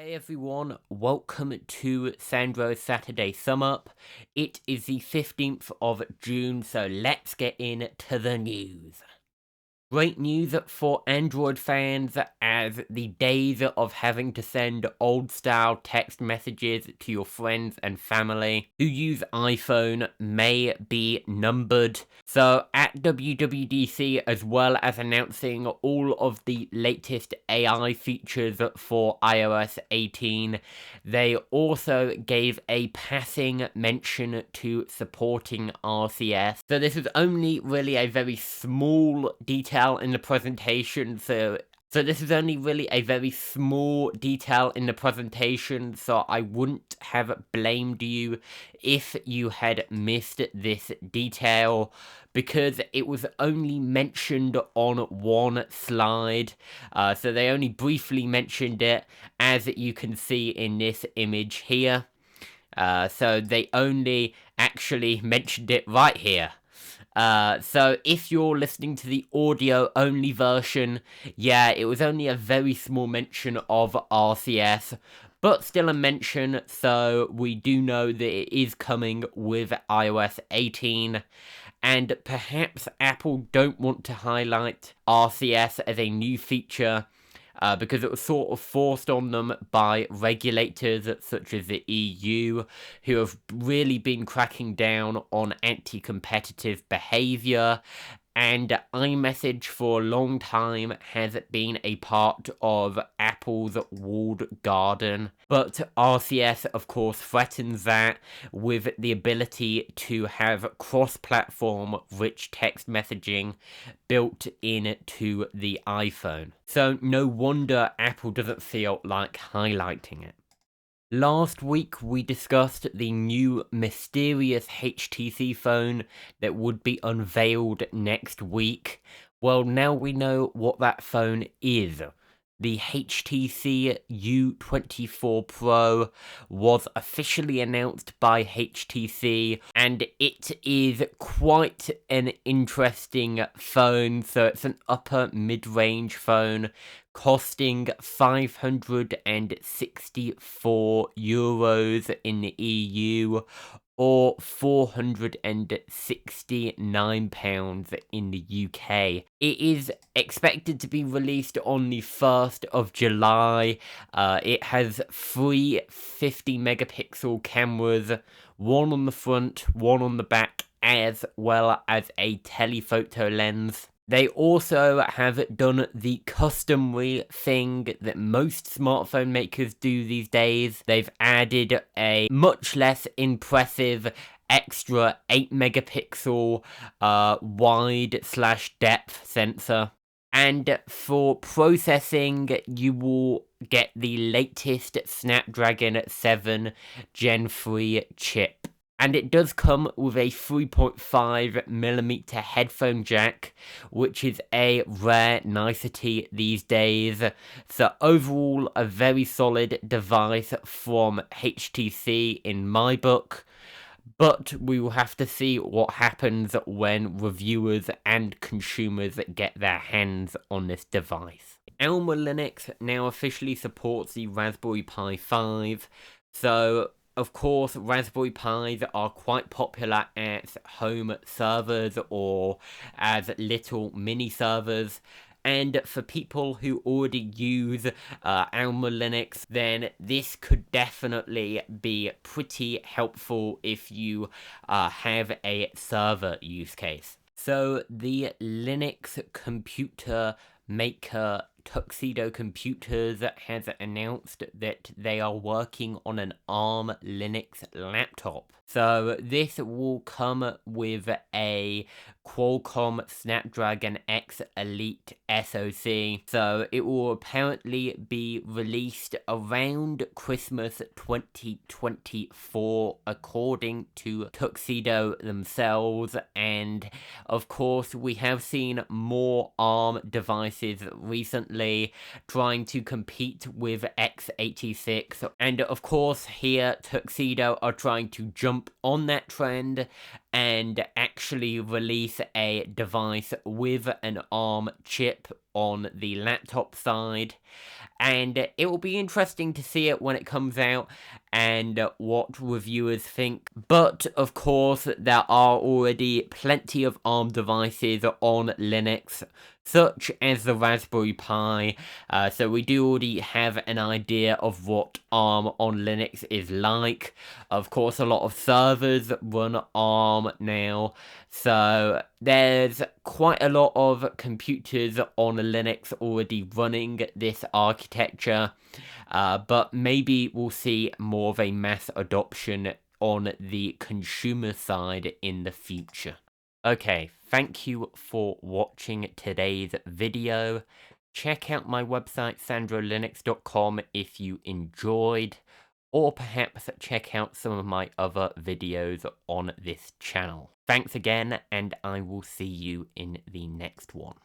Hey everyone, welcome to Sandro's Saturday Sum Up. It is the 15th of June, so let's get into the news. Great news for Android fans, as the days of having to send old-style text messages to your friends and family who use iPhone may be numbered. So at WWDC, as well as announcing all of the latest AI features for iOS 18, they also gave a passing mention to supporting RCS. So this is only really a very small detail in the presentation, so this is only really a very small detail in the presentation, so I wouldn't have blamed you if you had missed this detail, because it was only mentioned on one slide, so they only briefly mentioned it, as you can see in this image here. So they only actually mentioned it right here. So if you're listening to the audio-only version, yeah, it was only a very small mention of RCS, but still a mention, so we do know that it is coming with iOS 18, and perhaps Apple don't want to highlight RCS as a new feature, because it was sort of forced on them by regulators such as the EU, who have really been cracking down on anti-competitive behaviour, and iMessage for a long time has been a part of Apple's walled garden. But RCS, of course, threatens that with the ability to have cross-platform rich text messaging built into the iPhone. So no wonder Apple doesn't feel like highlighting it. Last week, we discussed the new mysterious HTC phone that would be unveiled next week. Well, now we know what that phone is. The HTC U24 Pro was officially announced by HTC, and it is quite an interesting phone. So it's an upper mid-range phone costing €564 in the EU, or £469 in the UK. It is expected to be released on the 1st of July. It has three 50-megapixel cameras, one on the front, one on the back, as well as a telephoto lens. They also have done the customary thing that most smartphone makers do these days. They've added a much less impressive extra 8-megapixel wide/depth sensor. And for processing, you will get the latest Snapdragon 7 Gen 3 chip. And it does come with a 3.5mm headphone jack, which is a rare nicety these days. So overall, a very solid device from HTC in my book. But we will have to see what happens when reviewers and consumers get their hands on this device. AlmaLinux now officially supports the Raspberry Pi 5. So of course, Raspberry Pis are quite popular as home servers or as little mini servers. And for people who already use AlmaLinux, then this could definitely be pretty helpful if you have a server use case. So the Linux computer maker Tuxedo Computers has announced that they are working on an ARM Linux laptop. So this will come with a Qualcomm Snapdragon X Elite SoC. So it will apparently be released around Christmas 2024, according to Tuxedo themselves. And of course, we have seen more ARM devices recently trying to compete with x86, and of course here Tuxedo are trying to jump on that trend and actually release a device with an ARM chip on the laptop side, and it will be interesting to see it when it comes out and what reviewers think. But of course, there are already plenty of ARM devices on Linux, such as the Raspberry Pi, so we do already have an idea of what ARM on Linux is like. Of course, a lot of servers run ARM now, so there's quite a lot of computers on Linux already running this architecture, but maybe we'll see more of a mass adoption on the consumer side in the future. Okay, thank you for watching today's video. Check out my website sandrolinux.com if you enjoyed, or perhaps check out some of my other videos on this channel. Thanks again, and I will see you in the next one.